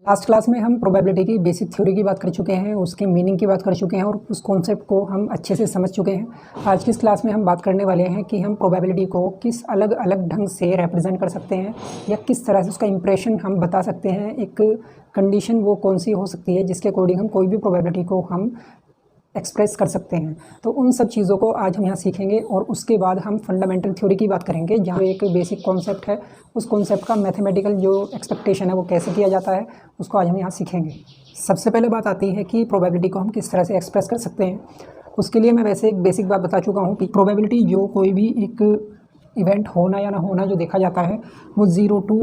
Last class में हम probability की बेसिक थ्योरी की बात कर चुके हैं, उसके मीनिंग की बात कर चुके हैं और उस कॉन्सेप्ट को हम अच्छे से समझ चुके हैं। आज की इस क्लास में हम बात करने वाले हैं कि हम प्रोबेबिलिटी को किस अलग अलग ढंग से रिप्रेजेंट कर सकते हैं या किस तरह से उसका इंप्रेशन हम बता सकते हैं। एक कंडीशन वो कौन सी हो सकती है जिसके अकॉर्डिंग हम कोई भी प्रोबेबिलिटी को हम एक्सप्रेस कर सकते हैं। तो उन सब चीज़ों को आज हम यहाँ सीखेंगे और उसके बाद हम फंडामेंटल थ्योरी की बात करेंगे, जहाँ एक बेसिक कॉन्सेप्ट है, उस कॉन्सेप्ट का मैथमेटिकल जो एक्सपेक्टेशन है वो कैसे किया जाता है, उसको आज हम यहाँ सीखेंगे। सबसे पहले बात आती है कि प्रोबेबिलिटी को हम किस तरह से एक्सप्रेस कर सकते हैं। उसके लिए मैं वैसे एक बेसिक बात बता चुका हूँ कि प्रोबेबिलिटी जो कोई भी एक इवेंट होना या ना होना जो देखा जाता है वो 0 to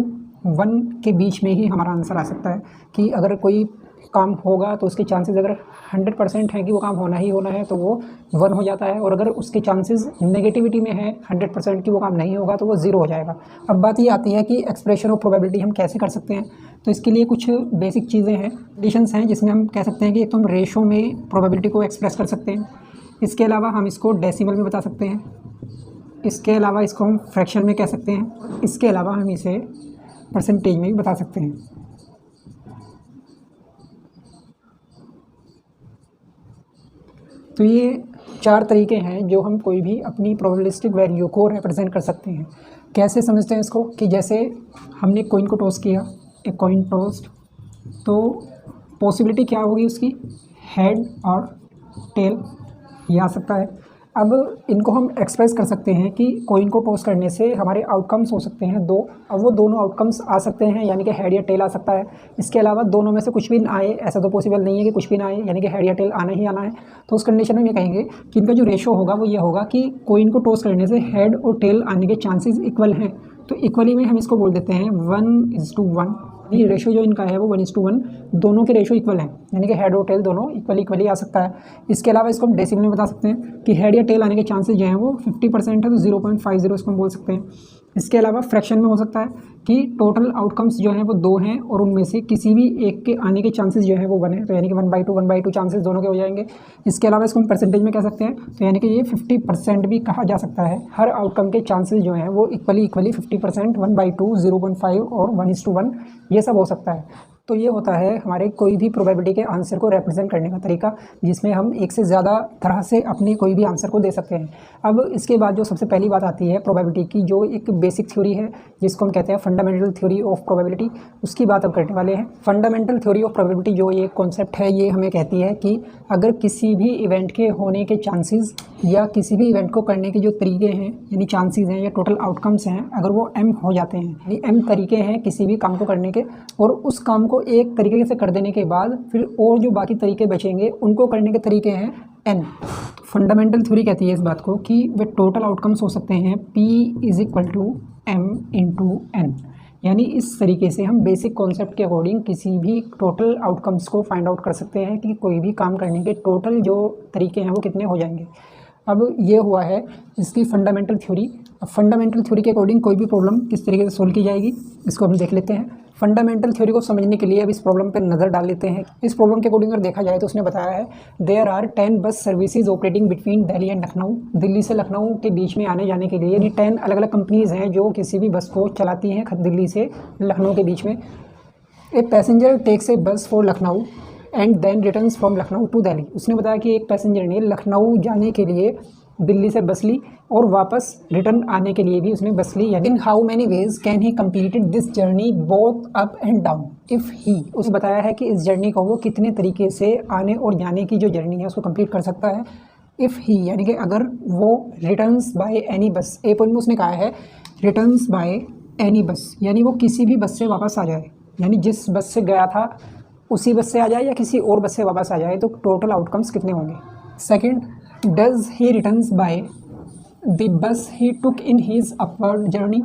1 के बीच में ही हमारा आंसर आ सकता है। कि अगर कोई काम होगा तो उसके चांसेस अगर 100% है कि वो काम होना ही होना है तो वो 1 हो जाता है, और अगर उसके चांसेस नेगेटिविटी में है 100% कि वो काम नहीं होगा तो वो 0 हो जाएगा। अब बात ये आती है कि एक्सप्रेशन ऑफ प्रोबेबिलिटी हम कैसे कर सकते हैं। तो इसके लिए कुछ बेसिक चीज़ें हैं, कंडीशंस हैं, जिसमें हम कह सकते हैं कि एक तो हम रेशो में प्रोबेबिलिटी को एक्सप्रेस कर सकते हैं। इसके अलावा हम इसको डेसिमल में बता सकते हैं। इसके अलावा इसको हम फ्रैक्शन में कह सकते हैं। इसके अलावा हम इसे परसेंटेज में भी बता सकते हैं। तो ये 4 तरीके हैं जो हम कोई भी अपनी प्रोबेबिलिस्टिक वैल्यू को रिप्रेजेंट कर सकते हैं। कैसे समझते हैं इसको कि जैसे हमने कॉइन को टॉस किया, एक कॉइन टॉस्ट, तो पॉसिबिलिटी क्या होगी उसकी, हेड और टेल, ये आ सकता है। अब इनको हम एक्सप्रेस कर सकते हैं कि कॉइन को टॉस करने से हमारे आउटकम्स हो सकते हैं 2। अब वो दोनों आउटकम्स आ सकते हैं, यानी कि हेड या टेल आ सकता है। इसके अलावा दोनों में से कुछ भी ना आए, ऐसा तो पॉसिबल नहीं है कि कुछ भी ना आए, यानी कि हेड या टेल आना ही आना है। तो उस कंडीशन में ये कहेंगे कि इनका जो रेशो होगा वो ये होगा कि कॉइन को टॉस करने से हेड और टेल आने के चांसेस इक्वल हैं। तो इक्वली में हम इसको बोल देते हैं 1:1। ये रेशो जो इनका है वो 1:1, दोनों के रेशो इक्वल हैं, यानी कि हेड और टेल दोनों इक्वली आ सकता है। इसके अलावा इसको हम डेसिमल में बता सकते हैं कि हेड या टेल आने के चांसेस जो हैं वो 50% है, तो 0.50 इसको हम बोल सकते हैं। इसके अलावा फ्रैक्शन में हो सकता है कि टोटल आउटकम्स जो हैं वो 2 हैं और उनमें से किसी भी एक के आने के चांसेस जो है वो 1 है, तो यानी कि 1/2 चांसेस दोनों के हो जाएंगे। इसके अलावा इसको हम परसेंटेज में कह सकते हैं, तो यानी कि ये 50% भी कहा जा सकता है। हर आउटकम के चांसेस जो हैं वो इक्वली 50%, 1/2, 0.5 और 1:1, ये सब हो सकता है। तो ये होता है हमारे कोई भी प्रोबेबिलिटी के आंसर को रिप्रेजेंट करने का तरीका, जिसमें हम एक से ज़्यादा तरह से अपनी कोई भी आंसर को दे सकते हैं। अब इसके बाद जो सबसे पहली बात आती है प्रोबेबिलिटी की, जो एक बेसिक थ्योरी है जिसको हम कहते हैं फंडामेंटल थ्योरी ऑफ प्रोबेबिलिटी, उसकी बात अब करने वाले हैं। फंडामेंटल थ्योरी ऑफ प्रोबेबिलिटी जो ये कॉन्सेप्ट है, ये हमें कहती है कि अगर किसी भी इवेंट के होने के चांसेस या किसी भी इवेंट को करने के जो तरीके हैं, यानी चांसेस हैं या टोटल आउटकम्स हैं, अगर वो m हो जाते हैं, यानी m तरीके हैं किसी भी काम को करने के, और उस काम को एक तरीके से कर देने के बाद फिर और जो बाकी तरीके बचेंगे उनको करने के तरीके हैं n। फंडामेंटल थ्योरी कहती है इस बात को कि वे टोटल आउटकम्स हो सकते हैं p = m/n। यानी इस तरीके से हम बेसिक कॉन्सेप्ट के अकॉर्डिंग किसी भी टोटल आउटकम्स को फाइंड आउट कर सकते हैं कि कोई भी काम करने के टोटल जो तरीके हैं वो कितने हो जाएंगे। अब ये हुआ है इसकी फंडामेंटल थ्योरी। अब फंडामेंटल थ्योरी के अकॉर्डिंग कोई भी प्रॉब्लम किस तरीके से सोल्व की जाएगी, इसको हम देख लेते हैं। फंडामेंटल थ्योरी को समझने के लिए अब इस प्रॉब्लम पर नज़र डाल लेते हैं। इस प्रॉब्लम के अकॉर्डिंग अगर देखा जाए तो उसने बताया है there are 10 bus services operating between Delhi and Lucknow. Delhi से लखनऊ के बीच में आने जाने के लिए यानी 10 अलग अलग कंपनीज़ हैं जो किसी भी बस को चलाती हैं दिल्ली से लखनऊ के बीच में। A passenger takes a bus for Lucknow and then returns from Lucknow to Delhi. उसने बताया कि एक पैसेंजर ने लखनऊ जाने के लिए दिल्ली से बस ली और वापस रिटर्न आने के लिए भी उसने बस ली। In how many ways can he completed this journey both up and down if he. उसने बताया है कि इस जर्नी को वो कितने तरीके से आने और जाने की जो जर्नी है उसको कंप्लीट कर सकता है। इफ़ ही यानी कि अगर वो रिटर्न्स बाय एनी बस, ए पॉइंट में उसने कहा है रिटर्न्स बाय एनी बस, यानी वो किसी भी बस से वापस आ जाए, यानी जिस बस से गया था उसी बस से आ जाए या किसी और बस से वापस आ जाए, तो टोटल आउटकम्स कितने होंगे। Second, does he returns by the bus he took in his upward journey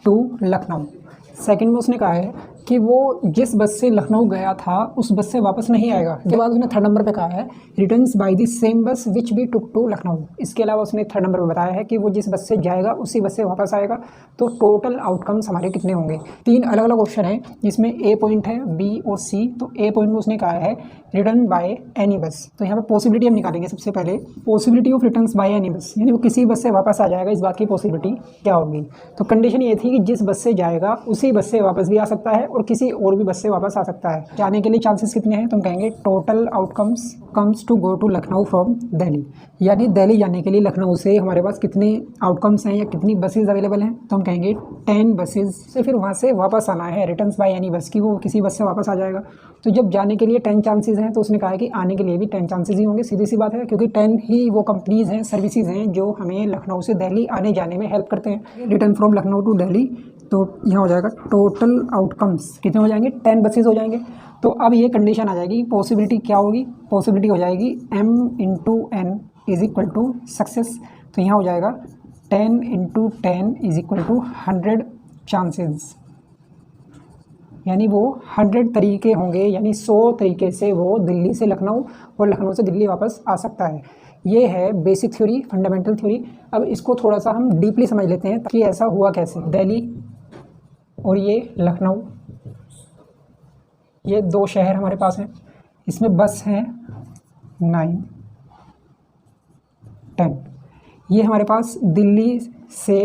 to Lucknow. Second में उसने कहा है कि वो जिस बस से लखनऊ गया था उस बस से वापस नहीं आएगा। इसके बाद उसने थर्ड नंबर पे कहा है रिटर्न्स बाय द सेम बस विच बी टुक टू लखनऊ। इसके अलावा उसने थर्ड नंबर पे बताया है कि वो जिस बस से जाएगा उसी बस से वापस आएगा। तो टोटल आउटकम्स हमारे कितने होंगे। 3 अलग अलग ऑप्शन है जिसमें ए पॉइंट है, बी और सी। तो ए पॉइंट में उसने कहा है रिटर्न बाय एनी बस। तो यहाँ पर पॉसिबिलिटी हम निकालेंगे। सबसे पहले possibility of returns by any बस, यानी वो किसी बस से वापस आ जाएगा, इस बात की पॉसिबिलिटी क्या होगी। तो कंडीशन ये थी कि जिस बस से जाएगा उसी बस से वापस भी आ सकता है और किसी और भी बस से वापस आ सकता है। जाने के लिए चांसेस कितने हैं, तो हम कहेंगे total outcomes comes to go to Lucknow from Delhi, यानी दिल्ली जाने के लिए लखनऊ से हमारे पास कितने आउटकम्स हैं या कितनी बसेज अवेलेबल हैं, तो हम कहेंगे 10 बसेज से फिर वहाँ से वापस आना है रिटर्न बाय एनी बस की, वो किसी बस से वापस आ जाएगा। तो जब जाने के लिए 10 चांसेस हैं तो उसने कहा है कि आने के लिए भी 10 चांसेस ही होंगे, सीधी सी बात है, क्योंकि 10 ही वो कंपनीज़ हैं, सर्विसेज हैं जो हमें लखनऊ से दिल्ली आने जाने में हेल्प करते हैं। Return from Lucknow to Delhi, तो यहाँ हो जाएगा टोटल आउटकम्स कितने हो जाएंगे, 10 बसेज हो जाएंगे। तो अब ये कंडीशन आ जाएगी, पॉसिबिलिटी क्या होगी, पॉसिबिलिटी हो जाएगी m into N is equal to success. तो यहाँ हो जाएगा 10 into 10 is equal to 100 chances, यानी वो 100 तरीके होंगे, यानी 100 तरीके से वो दिल्ली से लखनऊ और लखनऊ से दिल्ली वापस आ सकता है। ये है बेसिक थ्योरी, फंडामेंटल थ्योरी। अब इसको थोड़ा सा हम डीपली समझ लेते हैं कि ऐसा हुआ कैसे। दिल्ली और ये लखनऊ, ये 2 शहर हमारे पास हैं, इसमें बस हैं 9, 10। ये हमारे पास दिल्ली से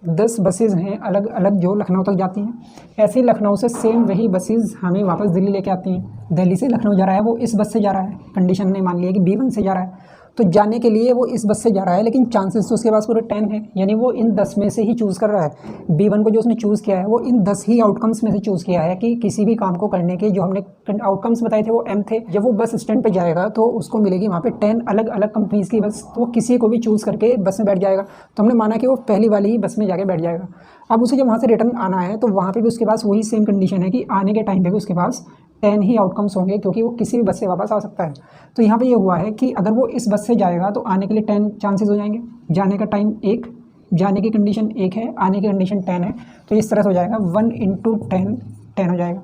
10 बसेज हैं अलग अलग जो लखनऊ तक जाती हैं। ऐसे ही लखनऊ से सेम वही बसेज हमें वापस दिल्ली लेके आती हैं। दिल्ली से लखनऊ जा रहा है वो इस बस से जा रहा है, कंडीशन ने मान लिया कि B1 से जा रहा है, तो जाने के लिए वो इस बस से जा रहा है, लेकिन चांसेस तो उसके पास पूरे 10 है, यानी वो इन 10 में से ही चूज़ कर रहा है। B1 को जो उसने चूज़ किया है वो इन 10 ही आउटकम्स में से चूज़ किया है कि किसी भी काम को करने के जो हमने आउटकम्स बताए थे वो M थे। जब वो बस स्टैंड पे जाएगा तो उसको मिलेगी वहाँ पे 10 अलग अलग कंपनीज़ की बस, तो वो किसी को भी चूज़ करके बस में बैठ जाएगा। तो हमने माना कि वो पहली वाली ही बस में जाके बैठ जाएगा। अब उसे जब वहाँ से रिटर्न आना है तो वहाँ पर भी उसके पास वही सेम कंडीशन है कि आने के टाइम पर भी उसके पास 10 ही आउटकम्स होंगे, क्योंकि वो किसी भी बस से वापस आ सकता है। तो यहाँ पे ये हुआ है कि अगर वो इस बस से जाएगा तो आने के लिए 10 चांसेस हो जाएंगे। जाने का टाइम 1, जाने की कंडीशन 1 है, आने की कंडीशन 10 है, तो इस तरह से हो जाएगा 1 इंटू 10, 10 हो जाएगा।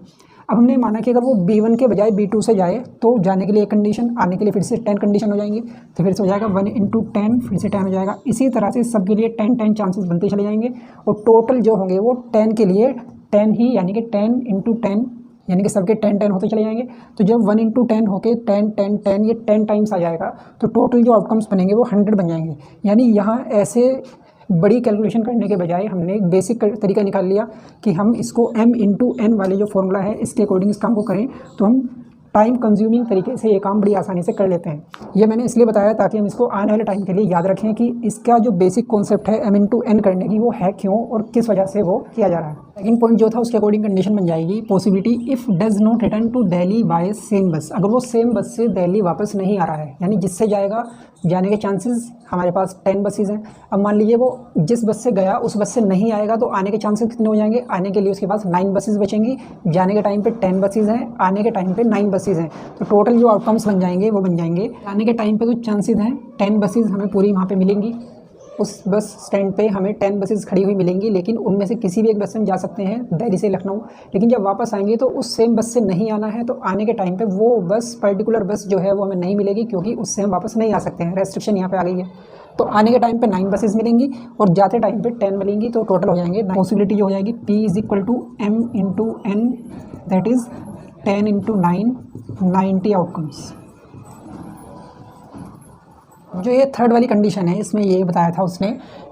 अब हमने माना कि अगर वो B1 के बजाय B2 से जाए तो जाने के लिए 1 कंडीशन, आने के लिए फिर से 10 कंडीशन हो जाएंगी, तो फिर से हो जाएगा 1 इंटू 10, फिर से 10 हो जाएगा। इसी तरह से सबके लिए 10 चांसेस बनते चले जाएंगे, और टोटल जो होंगे वो 10 के लिए 10 ही, यानी कि 10 इंटू 10, यानी कि सबके 10 होते चले जाएंगे। तो जब 1 इंटू 10 होके 10 ये 10 टाइम्स आ जाएगा, तो टोटल जो आउटकम्स बनेंगे वो 100 बन जाएंगे। यानी यहाँ ऐसे बड़ी कैलकुलेशन करने के बजाय हमने एक बेसिक तरीका निकाल लिया कि हम इसको m इंटू n वाले जो फॉर्मूला है इसके अकॉर्डिंग इस काम को करें, तो हम टाइम कंज्यूमिंग तरीके से ये काम बड़ी आसानी से कर लेते हैं। ये मैंने इसलिए बताया ताकि हम इसको आने वाले टाइम के लिए याद रखें कि इसका जो बेसिक कॉन्सेप्ट है m इंटू n करने की वो है क्यों और किस वजह से वो किया जा रहा है। सेकंड पॉइंट जो था उसके अकॉर्डिंग कंडीशन बन जाएगी possibility if does not return to Delhi by same bus. अगर वो सेम बस से दिल्ली वापस नहीं आ रहा है, यानी जिससे जाएगा जाने के चांसेस हमारे पास 10 बसेज हैं। अब मान लीजिए वो जिस बस से गया उस बस से नहीं आएगा, तो आने के चांसेस कितने हो जाएंगे, आने के लिए उसके पास 9 बसेज बचेंगी। जाने के टाइम पे 10 बसेज हैं, आने के टाइम पे 9 बसेज हैं, तो टोटल जो आउटकम्स बन जाएंगे वो बन जाएंगे। आने के टाइम पे तो चांसेस हैं 10 बसेज हमें पूरी वहाँ पे मिलेंगी, उस बस स्टैंड पे हमें 10 बसेस खड़ी हुई मिलेंगी, लेकिन उनमें से किसी भी एक बस से हम जा सकते हैं दिल्ली से लखनऊ। लेकिन जब वापस आएंगे तो उस सेम बस से नहीं आना है, तो आने के टाइम पे वो बस पर्टिकुलर बस जो है वो हमें नहीं मिलेगी, क्योंकि उससे हम वापस नहीं आ सकते हैं, रेस्ट्रिक्शन यहाँ पे आ गई है। तो आने के टाइम पे 9 बसेस मिलेंगी और जाते टाइम पे 10 मिलेंगी, तो टोटल हो जाएंगे पॉसिबिलिटी जो हो जाएगी P is equal to M into N, that is 10 into 9, 90 outcomes. जो ये थर्ड वाली कंडीशन है इसमें ये बताया था उसने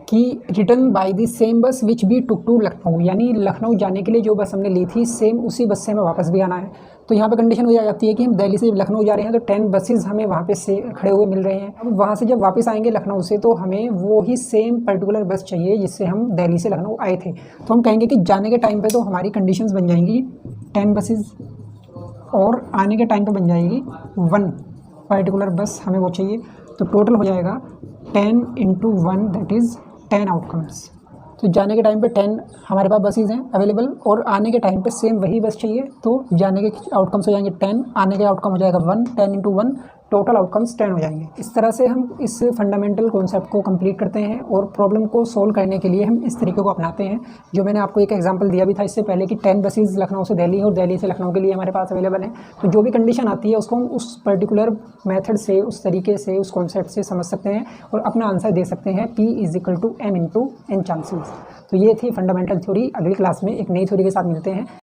कि रिटर्न बाय द सेम बस विच बी टुक टू लखनऊ, यानी लखनऊ जाने के लिए जो बस हमने ली थी सेम उसी बस से हमें वापस भी आना है। तो यहाँ पे कंडीशन हो जाती है कि हम दिल्ली से लखनऊ जा रहे हैं तो 10 बसेस हमें वहाँ पे से खड़े हुए मिल रहे हैं। अब वहाँ से जब वापस आएंगे लखनऊ से तो हमें वो ही सेम पर्टिकुलर बस चाहिए जिससे हम दिल्ली से लखनऊ आए थे। तो हम कहेंगे कि जाने के टाइम पर तो हमारी कंडीशंस बन जाएंगी 10 बसेस, और आने के टाइम पर बन जाएगी 1 पर्टिकुलर बस हमें वो चाहिए। तो टोटल हो जाएगा 10 इंटू 1, दैट इज़ 10 आउटकम्स। तो जाने के टाइम पे 10 हमारे पास बसेज हैं अवेलेबल, और आने के टाइम पे सेम वही बस चाहिए, तो जाने के आउटकम्स हो जाएंगे 10, आने के आउटकम हो जाएगा 1, 10 इंटू 1, टोटल आउटकम्स 10 हो जाएंगे। इस तरह से हम इस फंडामेंटल कॉन्सेप्ट को कंप्लीट करते हैं, और प्रॉब्लम को सोल्व करने के लिए हम इस तरीके को अपनाते हैं जो मैंने आपको एक एग्जांपल दिया भी था इससे पहले कि 10 बसेज लखनऊ से दिल्ली और दिल्ली से लखनऊ के लिए हमारे पास अवेलेबल हैं। तो जो भी कंडीशन आती है उसको हम उस पर्टिकुलर मेथड से, उस तरीके से, उस कॉन्सेप्ट से समझ सकते हैं और अपना आंसर दे सकते हैं P is equal to M into N chances. तो ये थी फंडामेंटल थ्योरी। अगली क्लास में एक नई थ्योरी के साथ मिलते हैं।